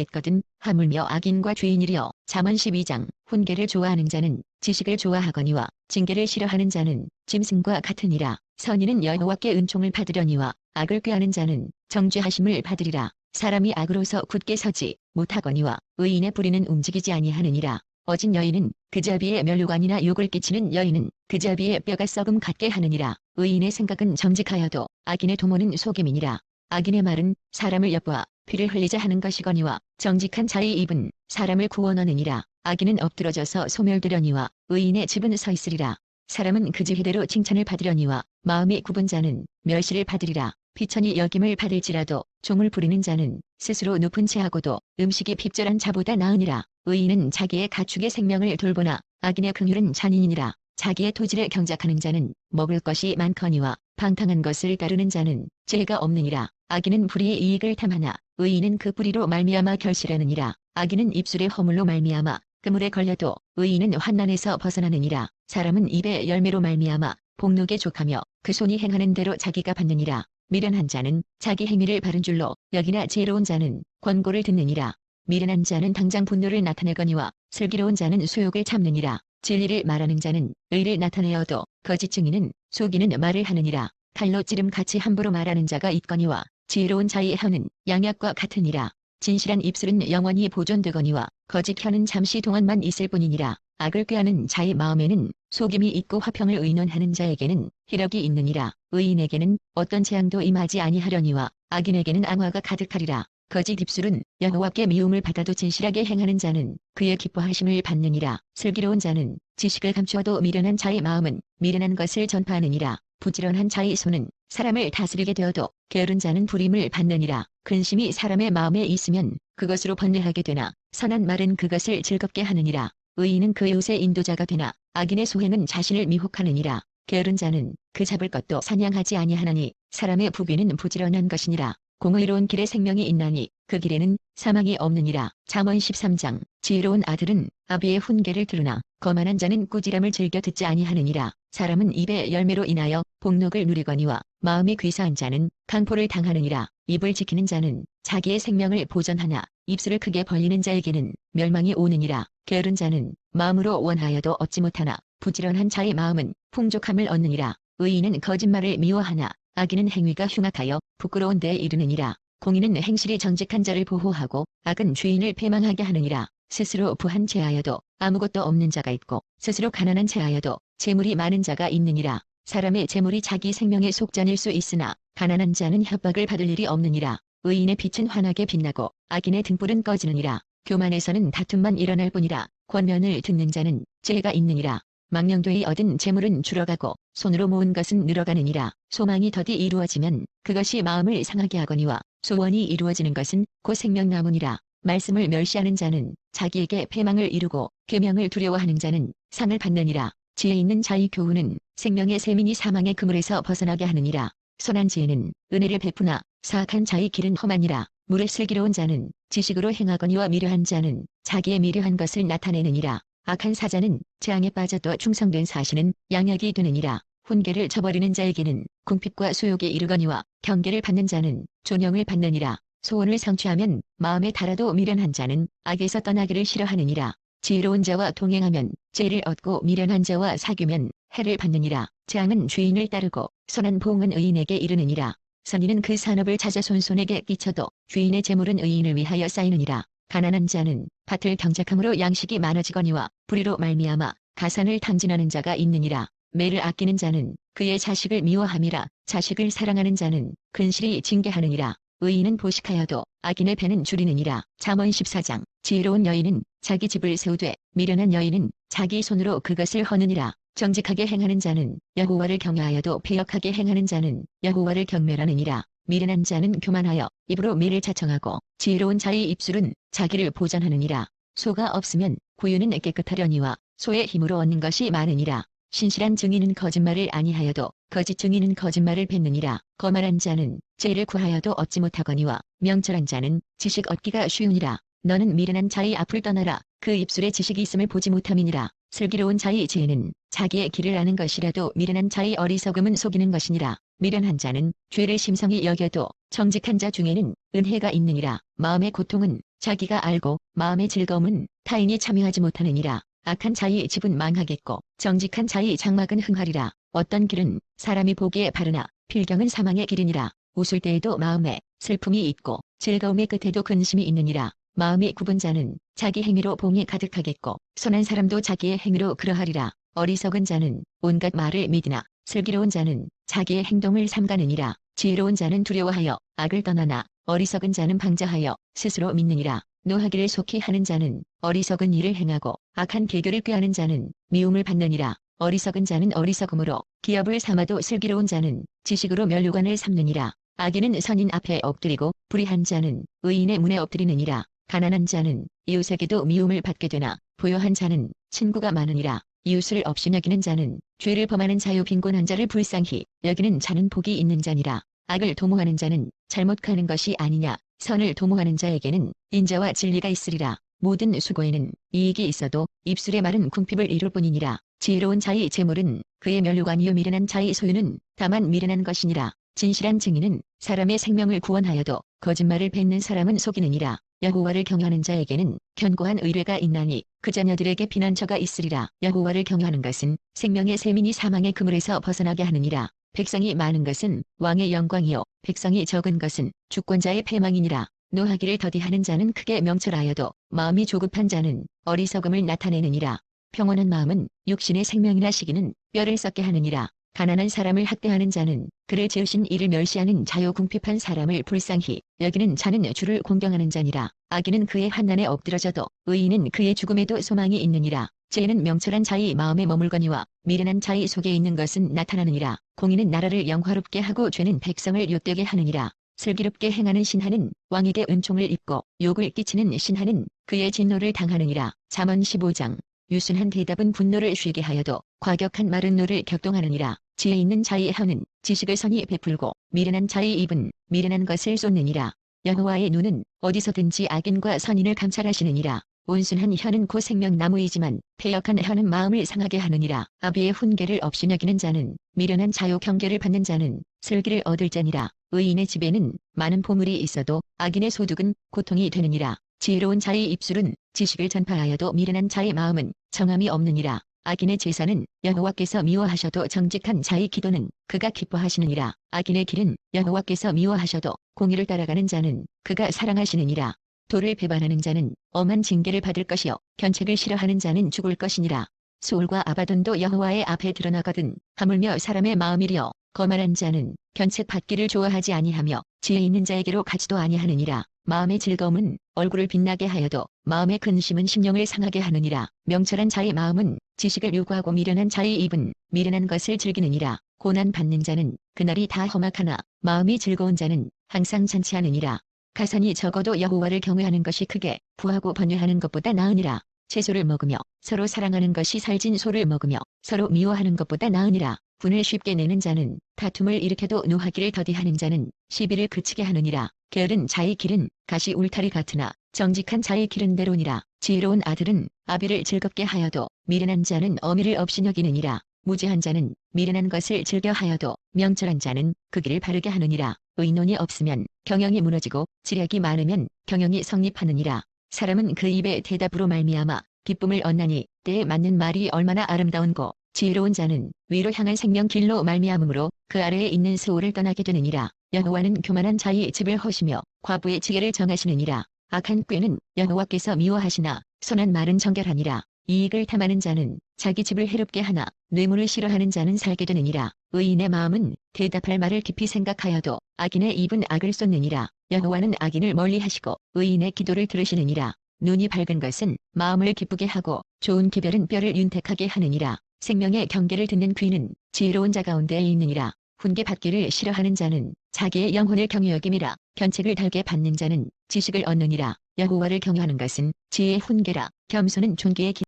없겠거든. 하물며 악인과 죄인이리여. 잠언 12장. 훈계를 좋아하는 자는 지식을 좋아하거니와 징계를 싫어하는 자는 짐승과 같으니라. 선인은 여호와께 은총을 받으려니와 악을 꾀하는 자는 정죄하심을 받으리라. 사람이 악으로서 굳게 서지 못하거니와 의인의 뿌리는 움직이지 아니하느니라. 어진 여인은 그자비의 면류관이나 욕을 끼치는 여인은 그자비의 뼈가 썩음 같게 하느니라. 의인의 생각은 정직하여도 악인의 도모는 속임이니라. 악인의 말은 사람을 엿보아 피를 흘리자 하는 것이거니와 정직한 자의 입은 사람을 구원하느니라. 악인은 엎드러져서 소멸되려니와 의인의 집은 서 있으리라. 사람은 그 지혜대로 칭찬을 받으려니와 마음이 굽은 자는 멸시를 받으리라. 비천이 여김을 받을지라도 종을 부리는 자는 스스로 높은 채하고도 음식이 핍절한 자보다 나으니라. 의인은 자기의 가축의 생명을 돌보나 악인의 긍휼은 잔인이니라. 자기의 토지를 경작하는 자는 먹을 것이 많거니와 방탕한 것을 따르는 자는 죄가 없느니라. 악인은 불의의 이익을 탐하나 의인은 그 불의로 말미암아 결실하느니라. 악인은 입술의 허물로 말미암아 그물에 걸려도 의인은 환난에서 벗어나느니라. 사람은 입의 열매로 말미암아 복록에 족하며 그 손이 행하는 대로 자기가 받느니라. 미련한 자는 자기 행위를 바른 줄로 여기나 지혜로운 자는 권고를 듣느니라. 미련한 자는 당장 분노를 나타내거니와 슬기로운 자는 수욕을 참느니라. 진리를 말하는 자는 의를 나타내어도 거짓 증인은 속이는 말을 하느니라. 칼로 찌름같이 함부로 말하는 자가 있거니와 지혜로운 자의 혀는 양약과 같으니라. 진실한 입술은 영원히 보존되거니와 거짓 혀는 잠시 동안만 있을 뿐이니라. 악을 꾀하는 자의 마음에는 속임이 있고 화평을 의논하는 자에게는 희력이 있느니라. 의인에게는 어떤 재앙도 임하지 아니하려니와 악인에게는 앙화가 가득하리라. 거짓 입술은 여호와께 미움을 받아도 진실하게 행하는 자는 그의 기뻐하심을 받느니라. 슬기로운 자는 지식을 감추어도 미련한 자의 마음은 미련한 것을 전파하느니라. 부지런한 자의 손은 사람을 다스리게 되어도 게으른 자는 불임을 받느니라. 근심이 사람의 마음에 있으면 그것으로 번뇌하게 되나 선한 말은 그것을 즐겁게 하느니라. 의인은 그 이웃의 인도자가 되나 악인의 소행은 자신을 미혹하느니라. 게으른 자는 그 잡을 것도 사냥하지 아니하나니 사람의 부귀는 부지런한 것이니라. 공의로운 길에 생명이 있나니 그 길에는 사망이 없느니라. 잠언 13장. 지혜로운 아들은 아비의 훈계를 들으나 거만한 자는 꾸지람을 즐겨 듣지 아니하느니라. 사람은 입의 열매로 인하여 복록을 누리거니와 마음이 귀사한 자는 강포를 당하느니라. 입을 지키는 자는 자기의 생명을 보전하나 입술을 크게 벌리는 자에게는 멸망이 오느니라. 게으른 자는 마음으로 원하여도 얻지 못하나 부지런한 자의 마음은 풍족함을 얻느니라. 의인은 거짓말을 미워하나 악인은 행위가 흉악하여 부끄러운 데에 이르느니라. 공의는 행실이 정직한 자를 보호하고 악은 죄인을 패망하게 하느니라. 스스로 부한 채하여도 아무것도 없는 자가 있고 스스로 가난한 채하여도 재물이 많은 자가 있느니라. 사람의 재물이 자기 생명의 속전일 수 있으나 가난한 자는 협박을 받을 일이 없느니라. 의인의 빛은 환하게 빛나고 악인의 등불은 꺼지느니라. 교만에서는 다툼만 일어날 뿐이라. 권면을 듣는 자는 죄가 있느니라. 망령되이 얻은 재물은 줄어가고 손으로 모은 것은 늘어가느니라. 소망이 더디 이루어지면 그것이 마음을 상하게 하거니와 소원이 이루어지는 것은 곧 생명나무니라. 말씀을 멸시하는 자는 자기에게 패망을 이루고 계명을 두려워하는 자는 상을 받느니라. 지혜 있는 자의 교훈은 생명의 세민이 사망의 그물에서 벗어나게 하느니라. 선한 지혜는 은혜를 베푸나 사악한 자의 길은 험하니라. 물에 슬기로운 자는 지식으로 행하거니와 미련한 자는 자기의 미련한 것을 나타내느니라. 악한 사자는 재앙에 빠져도 충성된 사신은 양약이 되느니라. 훈계를 저버리는 자에게는 궁핍과 수욕에 이르거니와 경계를 받는 자는 존영을 받느니라. 소원을 성취하면 마음에 달아도 미련한 자는 악에서 떠나기를 싫어하느니라. 지혜로운 자와 동행하면 죄를 얻고 미련한 자와 사귀면 해를 받느니라. 재앙은 죄인을 따르고 선한 보응은 의인에게 이르느니라. 선인은 그 산업을 찾아 손손에게 끼쳐도 죄인의 재물은 의인을 위하여 쌓이느니라. 가난한 자는 밭을 경작함으로 양식이 많아지거니와 불의로 말미암아 가산을 탕진하는 자가 있느니라. 매를 아끼는 자는 그의 자식을 미워함이라. 자식을 사랑하는 자는 근실이 징계하느니라. 의인은 보식하여도 악인의 배는 줄이느니라. 잠언 14장. 지혜로운 여인은 자기 집을 세우되 미련한 여인은 자기 손으로 그것을 허느니라. 정직하게 행하는 자는 여호와를 경외하여도 패역하게 행하는 자는 여호와를 경멸하느니라. 미련한 자는 교만하여 입으로 미를 자청하고 지혜로운 자의 입술은 자기를 보전하느니라. 소가 없으면 구유는 깨끗하려니와 소의 힘으로 얻는 것이 많으니라. 신실한 증인은 거짓말을 아니하여도 거짓 증인은 거짓말을 뱉느니라. 거만한 자는 죄를 구하여도 얻지 못하거니와 명철한 자는 지식 얻기가 쉬우니라. 너는 미련한 자의 앞을 떠나라. 그 입술에 지식이 있음을 보지 못함이니라. 슬기로운 자의 지혜는 자기의 길을 아는 것이라도 미련한 자의 어리석음은 속이는 것이니라. 미련한 자는 죄를 심성히 여겨도 정직한 자 중에는 은혜가 있느니라. 마음의 고통은 자기가 알고 마음의 즐거움은 타인이 참여하지 못하느니라. 악한 자의 집은 망하겠고 정직한 자의 장막은 흥하리라. 어떤 길은 사람이 보기에 바르나 필경은 사망의 길이니라. 웃을 때에도 마음에 슬픔이 있고 즐거움의 끝에도 근심이 있느니라. 마음이 굽은 자는 자기 행위로 봉이 가득하겠고 선한 사람도 자기의 행위로 그러하리라. 어리석은 자는 온갖 말을 믿으나 슬기로운 자는 자기의 행동을 삼가느니라. 지혜로운 자는 두려워하여 악을 떠나나 어리석은 자는 방자하여 스스로 믿느니라. 노하기를 속히 하는 자는 어리석은 일을 행하고 악한 계교를 꾀하는 자는 미움을 받느니라. 어리석은 자는 어리석음으로 기업을 삼아도 슬기로운 자는 지식으로 면류관을 삼느니라. 악인은 선인 앞에 엎드리고 불의한 자는 의인의 문에 엎드리느니라. 가난한 자는 이웃에게도 미움을 받게 되나 부유한 자는 친구가 많으니라. 이웃을 없이 여기는 자는 죄를 범하는 자요 빈곤한 자를 불쌍히 여기는 자는 복이 있는 자니라. 악을 도모하는 자는 잘못하는 것이 아니냐. 선을 도모하는 자에게는 인자와 진리가 있으리라. 모든 수고에는 이익이 있어도 입술의 말은 궁핍을 이룰 뿐이니라. 지혜로운 자의 재물은 그의 면류관이요 미련한 자의 소유는 다만 미련한 것이니라. 진실한 증인은 사람의 생명을 구원하여도 거짓말을 뱉는 사람은 속이느니라. 여호와를 경외하는 자에게는 견고한 의뢰가 있나니 그 자녀들에게 피난처가 있으리라. 여호와를 경외하는 것은 생명의 셈이니 사망의 그물에서 벗어나게 하느니라. 백성이 많은 것은 왕의 영광이요 백성이 적은 것은 주권자의 패망이니라. 노하기를 더디하는 자는 크게 명철하여도 마음이 조급한 자는 어리석음을 나타내느니라. 평온한 마음은 육신의 생명이나 시기는 뼈를 썩게 하느니라. 가난한 사람을 학대하는 자는 그를 지으신 이를 멸시하는 자요 궁핍한 사람을 불쌍히 여기는 자는 주를 공경하는 자니라. 악인은 그의 환난에 엎드러져도 의인은 그의 죽음에도 소망이 있느니라. 죄는 명철한 자의 마음에 머물거니와 미련한 자의 속에 있는 것은 나타나느니라. 공의는 나라를 영화롭게 하고 죄는 백성을 옅되게 하느니라. 슬기롭게 행하는 신하는 왕에게 은총을 입고 욕을 끼치는 신하는 그의 진노를 당하느니라. 잠언 15장. 유순한 대답은 분노를 쉬게 하여도 과격한 말은 노를 격동하느니라. 지혜 있는 자의 혀는 지식을 선히 베풀고 미련한 자의 입은 미련한 것을 쏟느니라. 여호와의 눈은 어디서든지 악인과 선인을 감찰하시느니라. 온순한 혀는 곧 생명나무이지만 패역한 혀는 마음을 상하게 하느니라. 아비의 훈계를 없이 여기는 자는 미련한 자요 경계를 받는 자는 슬기를 얻을 자니라. 의인의 집에는 많은 보물이 있어도 악인의 소득은 고통이 되느니라. 지혜로운 자의 입술은 지식을 전파하여도 미련한 자의 마음은 정함이 없느니라. 악인의 제사는 여호와께서 미워하셔도 정직한 자의 기도는 그가 기뻐하시느니라. 악인의 길은 여호와께서 미워하셔도 공의를 따라가는 자는 그가 사랑하시느니라. 도를 배반하는 자는 엄한 징계를 받을 것이요 견책을 싫어하는 자는 죽을 것이니라. 소울과 아바돈도 여호와의 앞에 드러나거든 하물며 사람의 마음이리여 거만한 자는 견책 받기를 좋아하지 아니하며 지혜 있는 자에게로 가지도 아니하느니라. 마음의 즐거움은 얼굴을 빛나게 하여도 마음의 근심은 심령을 상하게 하느니라. 명철한 자의 마음은 지식을 요구하고 미련한 자의 입은 미련한 것을 즐기느니라. 고난 받는 자는 그날이 다 험악하나 마음이 즐거운 자는 항상 잔치하느니라. 가산이 적어도 여호와를 경외하는 것이 크게 부하고 번뇌하는 것보다 나으니라. 채소를 먹으며 서로 사랑하는 것이 살진 소를 먹으며 서로 미워하는 것보다 나으니라. 분을 쉽게 내는 자는 다툼을 일으켜도 노하기를 더디하는 자는 시비를 그치게 하느니라. 게으른 자의 길은 가시 울타리 같으나 정직한 자의 길은 대로니라. 지혜로운 아들은 아비를 즐겁게 하여도 미련한 자는 어미를 없이 여기느니라. 무지한 자는 미련한 것을 즐겨 하여도 명철한 자는 그 길을 바르게 하느니라. 의논이 없으면 경영이 무너지고 지략이 많으면 경영이 성립하느니라. 사람은 그 입의 대답으로 말미암아 기쁨을 얻나니 때에 맞는 말이 얼마나 아름다운고 지혜로운 자는 위로 향한 생명 길로 말미암으므로 그 아래에 있는 스올을 떠나게 되느니라. 여호와는 교만한 자의 집을 허시며 과부의 지혜를 정하시느니라. 악한 꾀는 여호와께서 미워하시나 선한 말은 정결하니라. 이익을 탐하는 자는 자기 집을 해롭게 하나 뇌물을 싫어하는 자는 살게 되느니라. 의인의 마음은 대답할 말을 깊이 생각하여도 악인의 입은 악을 쏟느니라. 여호와는 악인을 멀리하시고 의인의 기도를 들으시느니라. 눈이 밝은 것은 마음을 기쁘게 하고 좋은 기별은 뼈를 윤택하게 하느니라. 생명의 경계를 듣는 귀는 지혜로운 자 가운데에 있느니라. 훈계 받기를 싫어하는 자는 자기의 영혼을 경히 여김이라. 견책을 달게 받는 자는 지식을 얻느니라. 여호와를 경외하는 것은 지혜의 훈계라. 겸손은 존귀의 길